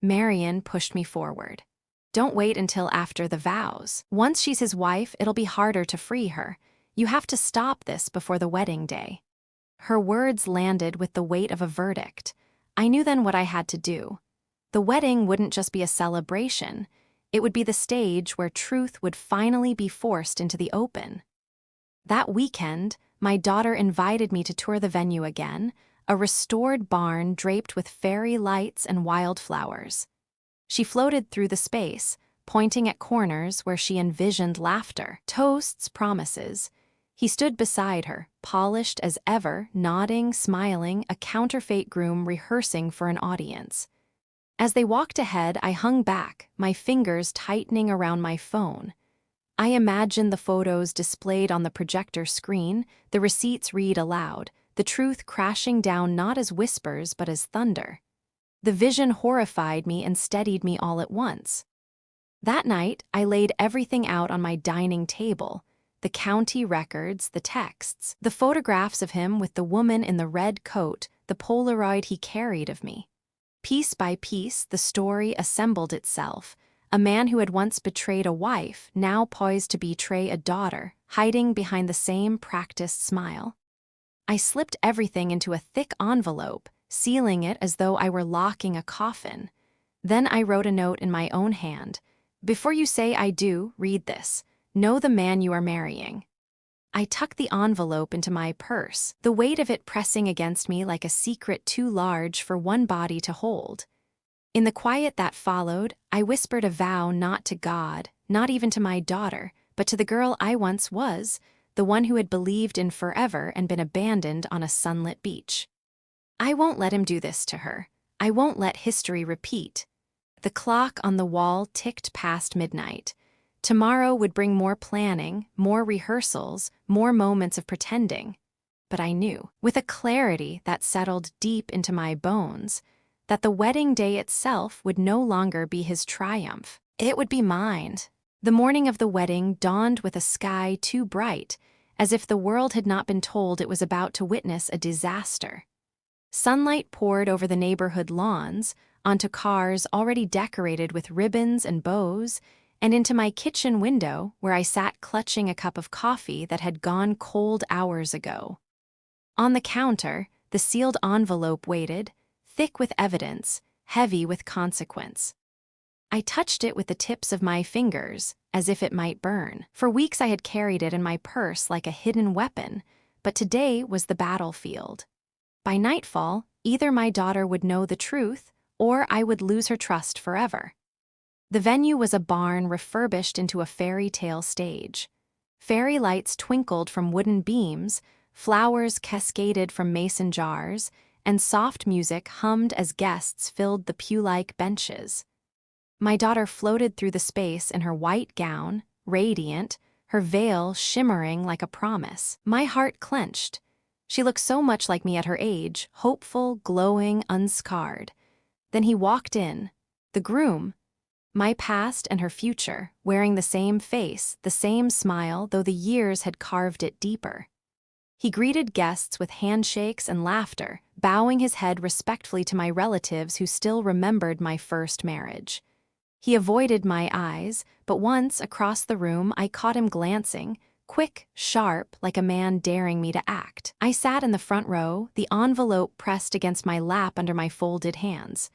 Marian pushed me forward. "Don't wait until after the vows. Once she's his wife, it'll be harder to free her. You have to stop this before the wedding day." Her words landed with the weight of a verdict. I knew then what I had to do. The wedding wouldn't just be a celebration. It would be the stage where truth would finally be forced into the open. That weekend, my daughter invited me to tour the venue again, a restored barn draped with fairy lights and wildflowers. She floated through the space, pointing at corners where she envisioned laughter, toasts, promises. He stood beside her, polished as ever, nodding, smiling, a counterfeit groom rehearsing for an audience. As they walked ahead, I hung back, my fingers tightening around my phone. I imagined the photos displayed on the projector screen, the receipts read aloud, the truth crashing down not as whispers but as thunder. The vision horrified me and steadied me all at once. That night, I laid everything out on my dining table. The county records, the texts, the photographs of him with the woman in the red coat, the Polaroid he carried of me. Piece by piece, the story assembled itself. A man who had once betrayed a wife, now poised to betray a daughter, hiding behind the same practiced smile. I slipped everything into a thick envelope, sealing it as though I were locking a coffin. Then I wrote a note in my own hand. Before you say I do, read this. Know the man you are marrying. I tucked the envelope into my purse, the weight of it pressing against me like a secret too large for one body to hold. In the quiet that followed, I whispered a vow not to God, not even to my daughter, but to the girl I once was, the one who had believed in forever and been abandoned on a sunlit beach. I won't let him do this to her. I won't let history repeat. The clock on the wall ticked past midnight. Tomorrow would bring more planning, more rehearsals, more moments of pretending. But I knew, with a clarity that settled deep into my bones, that the wedding day itself would no longer be his triumph. It would be mine. The morning of the wedding dawned with a sky too bright, as if the world had not been told it was about to witness a disaster. Sunlight poured over the neighborhood lawns, onto cars already decorated with ribbons and bows, and into my kitchen window where I sat clutching a cup of coffee that had gone cold hours ago. On the counter, the sealed envelope waited, thick with evidence, heavy with consequence. I touched it with the tips of my fingers, as if it might burn. For weeks I had carried it in my purse like a hidden weapon, but today was the battlefield. By nightfall, either my daughter would know the truth, or I would lose her trust forever. The venue was a barn refurbished into a fairy tale stage. Fairy lights twinkled from wooden beams, flowers cascaded from mason jars, and soft music hummed as guests filled the pew-like benches. My daughter floated through the space in her white gown, radiant, her veil shimmering like a promise. My heart clenched. She looked so much like me at her age, hopeful, glowing, unscarred. Then he walked in, the groom, my past and her future, wearing the same face, the same smile, though the years had carved it deeper. He greeted guests with handshakes and laughter, bowing his head respectfully to my relatives who still remembered my first marriage. He avoided my eyes, but once, across the room, I caught him glancing, quick, sharp, like a man daring me to act. I sat in the front row, the envelope pressed against my lap under my folded hands.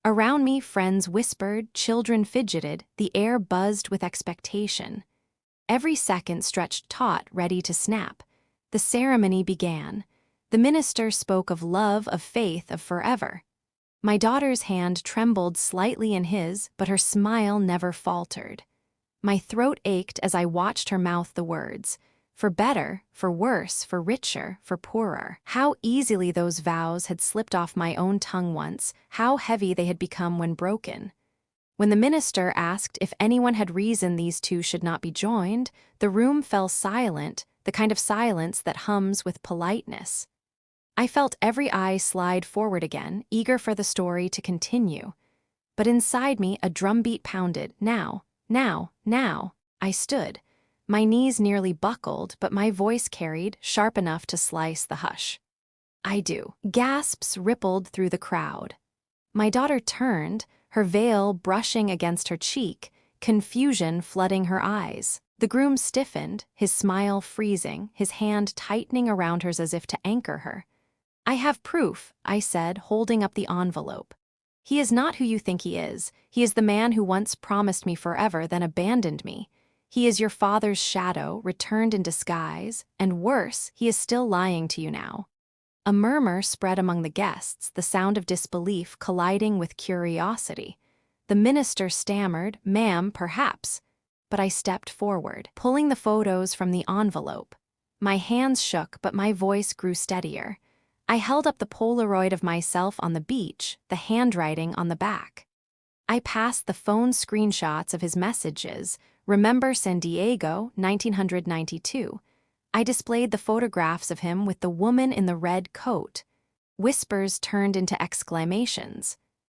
Around me, friends whispered, children fidgeted, the air buzzed with expectation. Every second stretched taut, ready to snap. The ceremony began. The minister spoke of love, of faith, of forever. My daughter's hand trembled slightly in his, but her smile never faltered. My throat ached as I watched her mouth the words. For better, for worse, for richer, for poorer. How easily those vows had slipped off my own tongue once, how heavy they had become when broken. When the minister asked if anyone had reason these two should not be joined, the room fell silent, the kind of silence that hums with politeness. I felt every eye slide forward again, eager for the story to continue. But inside me a drumbeat pounded, now, now, now. I stood. My knees nearly buckled, but my voice carried, sharp enough to slice the hush. I do. Gasps rippled through the crowd. My daughter turned, her veil brushing against her cheek, confusion flooding her eyes. The groom stiffened, his smile freezing, his hand tightening around hers as if to anchor her. I have proof, I said, holding up the envelope. He is not who you think he is. He is the man who once promised me forever, then abandoned me. He is your father's shadow, returned in disguise, and worse, he is still lying to you now. A murmur spread among the guests, the sound of disbelief colliding with curiosity. The minister stammered, "Ma'am, perhaps." But I stepped forward, pulling the photos from the envelope. My hands shook, but my voice grew steadier. I held up the Polaroid of myself on the beach, the handwriting on the back. I passed the phone screenshots of his messages. Remember San Diego, 1992. I displayed the photographs of him with the woman in the red coat. Whispers turned into exclamations.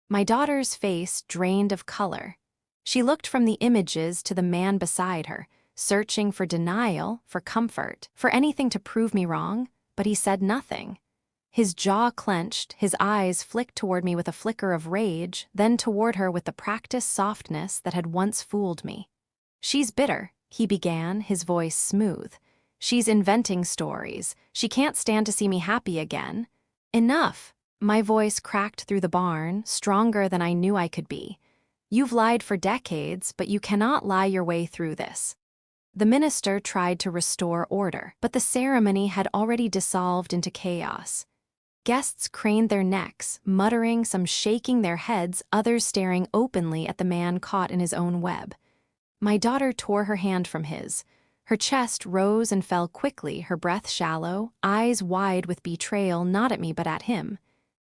My daughter's face drained of color. She looked from the images to the man beside her, searching for denial, for comfort, for anything to prove me wrong, but he said nothing. His jaw clenched, his eyes flicked toward me with a flicker of rage, then toward her with the practiced softness that had once fooled me. "She's bitter," he began, his voice smooth. "She's inventing stories. She can't stand to see me happy again." "Enough!" My voice cracked through the barn, stronger than I knew I could be. You've lied for decades, but you cannot lie your way through this." The minister tried to restore order, but the ceremony had already dissolved into chaos. Guests craned their necks, muttering, some shaking their heads, others staring openly at the man caught in his own web. My daughter tore her hand from his. Her chest rose and fell quickly, her breath shallow, eyes wide with betrayal, not at me but at him.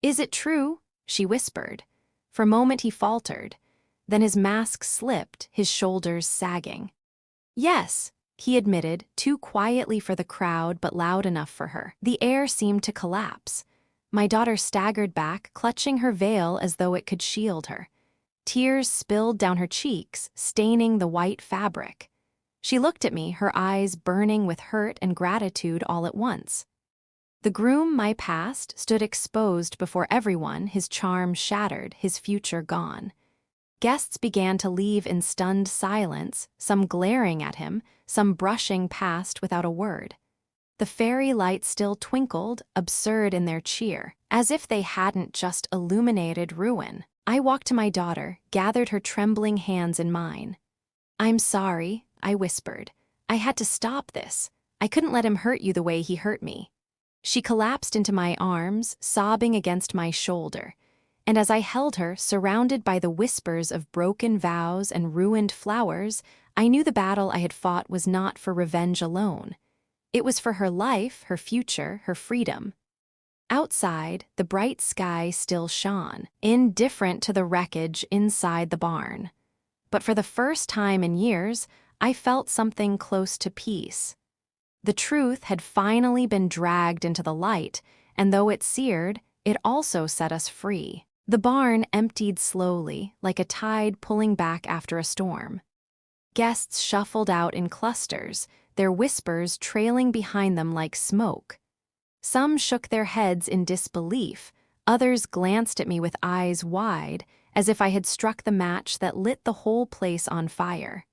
"Is it true?" she whispered. For a moment he faltered. Then his mask slipped, his shoulders sagging. "Yes," he admitted, too quietly for the crowd but loud enough for her. The air seemed to collapse. My daughter staggered back, clutching her veil as though it could shield her. Tears spilled down her cheeks, staining the white fabric. She looked at me, her eyes burning with hurt and gratitude all at once. The groom, my past, stood exposed before everyone, his charm shattered, his future gone. Guests began to leave in stunned silence, some glaring at him, some brushing past without a word. The fairy lights still twinkled, absurd in their cheer, as if they hadn't just illuminated ruin. I walked to my daughter, gathered her trembling hands in mine. "I'm sorry," I whispered. "I had to stop this. I couldn't let him hurt you the way he hurt me." She collapsed into my arms, sobbing against my shoulder. And as I held her, surrounded by the whispers of broken vows and ruined flowers, I knew the battle I had fought was not for revenge alone. It was for her life, her future, her freedom. Outside, the bright sky still shone, indifferent to the wreckage inside the barn. But for the first time in years, I felt something close to peace. The truth had finally been dragged into the light, and though it seared, it also set us free. The barn emptied slowly, like a tide pulling back after a storm. Guests shuffled out in clusters, their whispers trailing behind them like smoke. Some shook their heads in disbelief, others glanced at me with eyes wide, as if I had struck the match that lit the whole place on fire.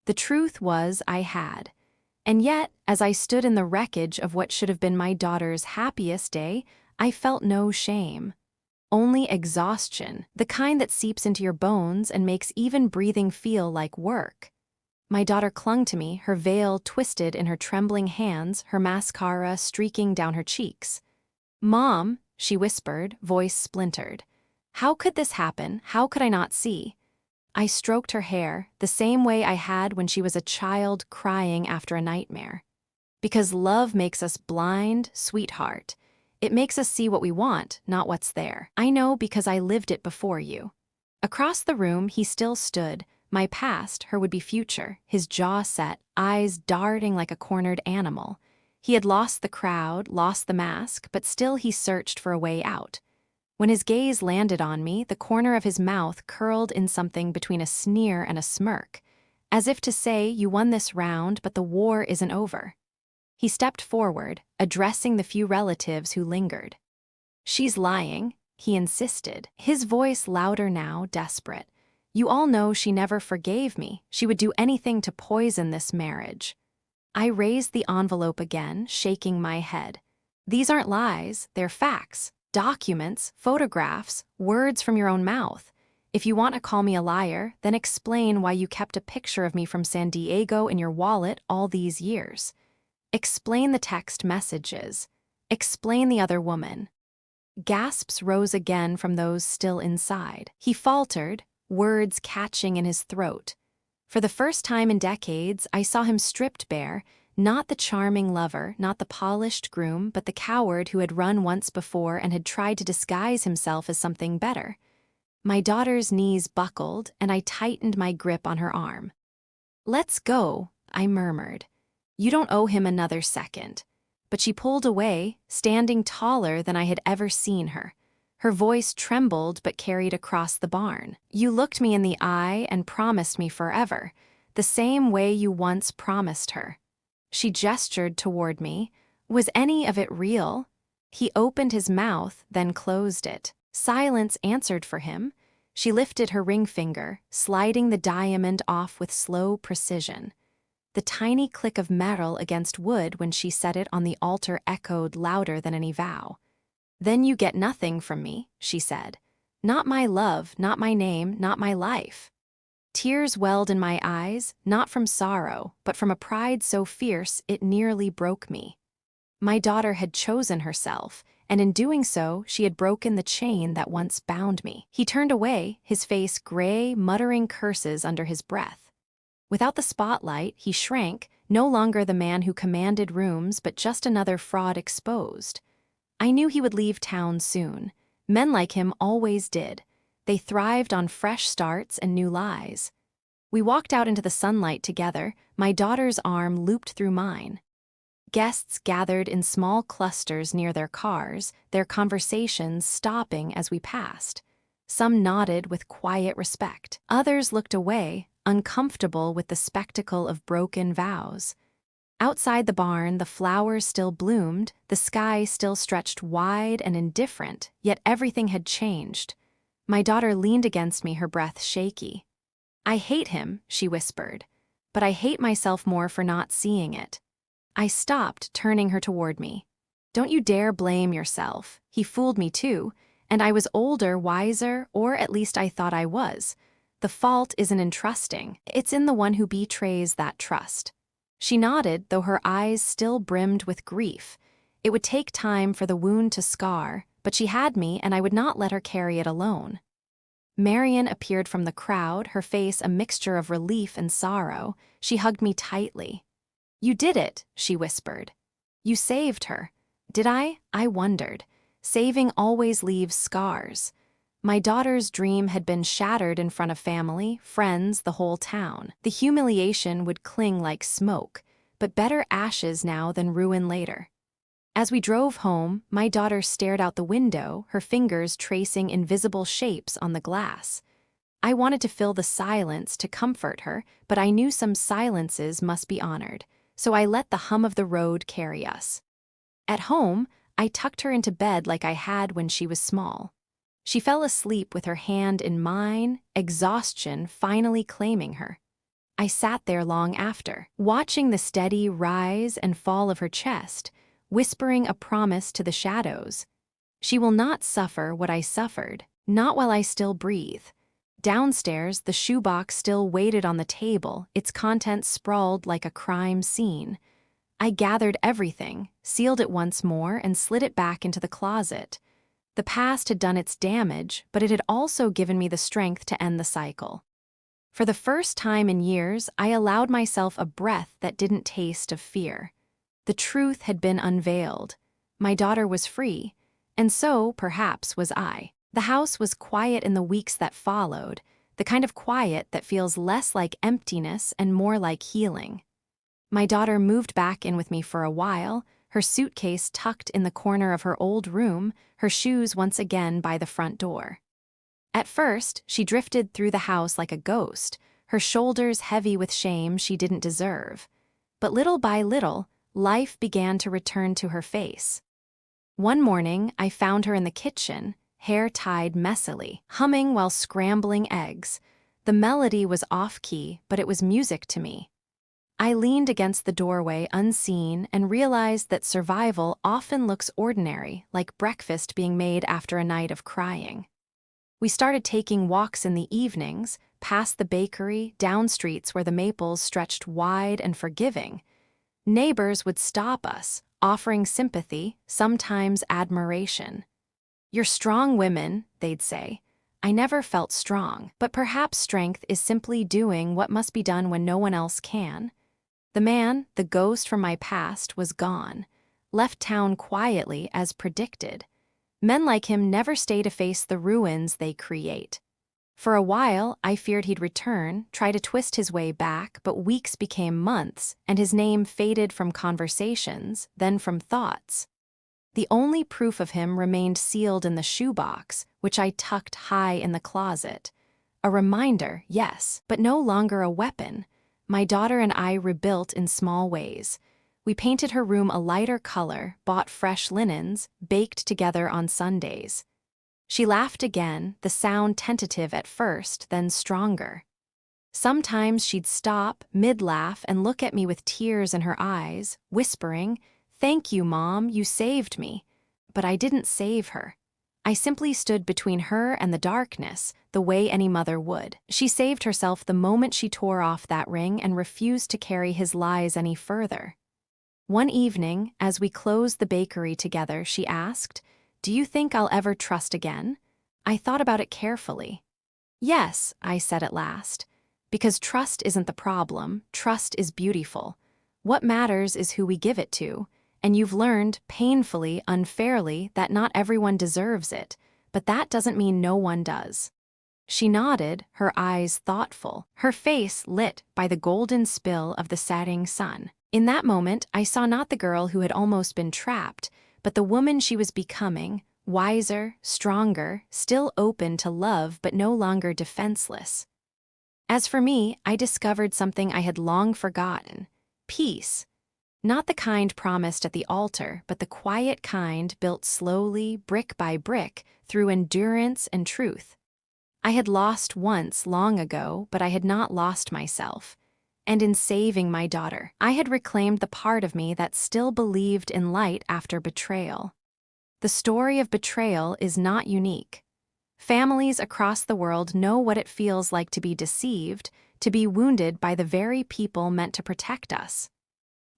The truth was I had. And yet, as I stood in the wreckage of what should have been my daughter's happiest day, I felt no shame. Only exhaustion, the kind that seeps into your bones and makes even breathing feel like work. My daughter clung to me, her veil twisted in her trembling hands, her mascara streaking down her cheeks. "Mom," she whispered, voice splintered. "How could this happen? How could I not see?" I stroked her hair, the same way I had when she was a child crying after a nightmare. "Because love makes us blind, sweetheart. It makes us see what we want, not what's there. I know because I lived it before you." Across the room, he still stood, my past, her would-be future, his jaw set, eyes darting like a cornered animal. He had lost the crowd, lost the mask, but still he searched for a way out. When his gaze landed on me, the corner of his mouth curled in something between a sneer and a smirk, as if to say, "You won this round, but the war isn't over." He stepped forward, addressing the few relatives who lingered. "She's lying," he insisted, his voice louder now, desperate. "You all know she never forgave me. She would do anything to poison this marriage." I raised the envelope again, shaking my head. "These aren't lies, they're facts. Documents, photographs, words from your own mouth. If you want to call me a liar, then explain why you kept a picture of me from San Diego in your wallet all these years. Explain the text messages. Explain the other woman." Gasps rose again from those still inside. He faltered, words catching in his throat. For the first time in decades, I saw him stripped bare, not the charming lover, not the polished groom, but the coward who had run once before and had tried to disguise himself as something better. My daughter's knees buckled, and I tightened my grip on her arm. "Let's go," I murmured. "You don't owe him another second." But she pulled away, standing taller than I had ever seen her. Her voice trembled but carried across the barn. "You looked me in the eye and promised me forever, the same way you once promised her." She gestured toward me. Was any of it real? He opened his mouth, then closed it. Silence answered for him. She lifted her ring finger, sliding the diamond off with slow precision. The tiny click of metal against wood when she set it on the altar echoed louder than any vow. "Then you get nothing from me," she said. Not my love, not my name, not my life. Tears welled in my eyes, not from sorrow, but from a pride so fierce it nearly broke me. My daughter had chosen herself, and in doing so, she had broken the chain that once bound me. He turned away, his face gray, muttering curses under his breath. Without the spotlight, he shrank, no longer the man who commanded rooms, but just another fraud exposed. I knew he would leave town soon. Men like him always did. They thrived on fresh starts and new lies. We walked out into the sunlight together, my daughter's arm looped through mine. Guests gathered in small clusters near their cars, their conversations stopping as we passed. Some nodded with quiet respect. Others looked away, uncomfortable with the spectacle of broken vows. Outside the barn, the flowers still bloomed, the sky still stretched wide and indifferent, yet everything had changed. My daughter leaned against me, her breath shaky. "I hate him," she whispered, "but I hate myself more for not seeing it." I stopped, turning her toward me. "Don't you dare blame yourself. He fooled me too, and I was older, wiser, or at least I thought I was. The fault isn't in trusting, it's in the one who betrays that trust." She nodded, though her eyes still brimmed with grief. It would take time for the wound to scar, but she had me, and I would not let her carry it alone. Marian appeared from the crowd, her face a mixture of relief and sorrow. She hugged me tightly. "You did it," she whispered. "You saved her." Did I? I wondered. Saving always leaves scars. My daughter's dream had been shattered in front of family, friends, the whole town. The humiliation would cling like smoke, but better ashes now than ruin later. As we drove home, my daughter stared out the window, her fingers tracing invisible shapes on the glass. I wanted to fill the silence to comfort her, but I knew some silences must be honored, so I let the hum of the road carry us. At home, I tucked her into bed like I had when she was small. She fell asleep with her hand in mine, exhaustion finally claiming her. I sat there long after, watching the steady rise and fall of her chest, whispering a promise to the shadows. She will not suffer what I suffered, not while I still breathe. Downstairs, the shoebox still waited on the table, its contents sprawled like a crime scene. I gathered everything, sealed it once more, and slid it back into the closet. The past had done its damage, but it had also given me the strength to end the cycle. For the first time in years, I allowed myself a breath that didn't taste of fear. The truth had been unveiled. My daughter was free, and so, perhaps, was I. The house was quiet in the weeks that followed, the kind of quiet that feels less like emptiness and more like healing. My daughter moved back in with me for a while, her suitcase tucked in the corner of her old room, her shoes once again by the front door. At first, she drifted through the house like a ghost, her shoulders heavy with shame she didn't deserve. But little by little, life began to return to her face. One morning, I found her in the kitchen, hair tied messily, humming while scrambling eggs. The melody was off-key, but it was music to me. I leaned against the doorway unseen and realized that survival often looks ordinary, like breakfast being made after a night of crying. We started taking walks in the evenings, past the bakery, down streets where the maples stretched wide and forgiving. Neighbors would stop us, offering sympathy, sometimes admiration. "You're strong women," they'd say. I never felt strong, but perhaps strength is simply doing what must be done when no one else can. The man, the ghost from my past, was gone, left town quietly as predicted. Men like him never stay to face the ruins they create. For a while, I feared he'd return, try to twist his way back, but weeks became months, and his name faded from conversations, then from thoughts. The only proof of him remained sealed in the shoebox, which I tucked high in the closet. A reminder, yes, but no longer a weapon. My daughter and I rebuilt in small ways. We painted her room a lighter color, bought fresh linens, baked together on Sundays. She laughed again, the sound tentative at first, then stronger. Sometimes she'd stop, mid-laugh, and look at me with tears in her eyes, whispering, "Thank you, Mom, you saved me." But I didn't save her. I simply stood between her and the darkness, the way any mother would. She saved herself the moment she tore off that ring and refused to carry his lies any further. One evening, as we closed the bakery together, she asked, "Do you think I'll ever trust again?" I thought about it carefully. "Yes," I said at last, "because trust isn't the problem, trust is beautiful. What matters is who we give it to, and you've learned, painfully, unfairly, that not everyone deserves it, but that doesn't mean no one does." She nodded, her eyes thoughtful, her face lit by the golden spill of the setting sun. In that moment, I saw not the girl who had almost been trapped, but the woman she was becoming, wiser, stronger, still open to love but no longer defenseless. As for me, I discovered something I had long forgotten: peace. Not the kind promised at the altar, but the quiet kind built slowly, brick by brick, through endurance and truth. I had lost once long ago, but I had not lost myself. And in saving my daughter, I had reclaimed the part of me that still believed in light after betrayal. The story of betrayal is not unique. Families across the world know what it feels like to be deceived, to be wounded by the very people meant to protect us.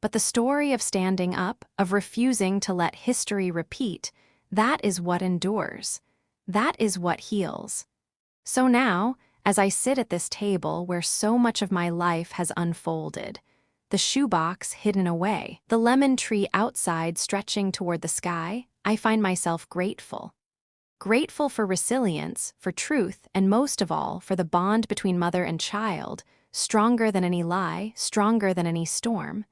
But the story of standing up, of refusing to let history repeat, that is what endures. That is what heals. So now, as I sit at this table where so much of my life has unfolded, the shoebox hidden away, the lemon tree outside stretching toward the sky, I find myself grateful. Grateful for resilience, for truth, and most of all, for the bond between mother and child, stronger than any lie, stronger than any storm.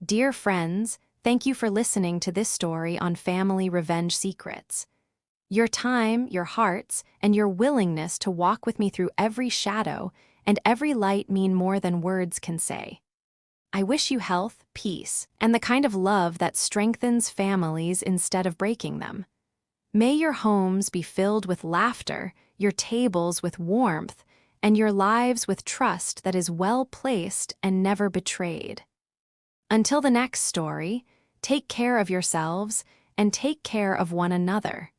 Dear friends, thank you for listening to this story on family revenge secrets. Your time, your hearts, and your willingness to walk with me through every shadow and every light mean more than words can say. I wish you health, peace, and the kind of love that strengthens families instead of breaking them. May your homes be filled with laughter, your tables with warmth, and your lives with trust that is well placed and never betrayed. Until the next story, take care of yourselves and take care of one another.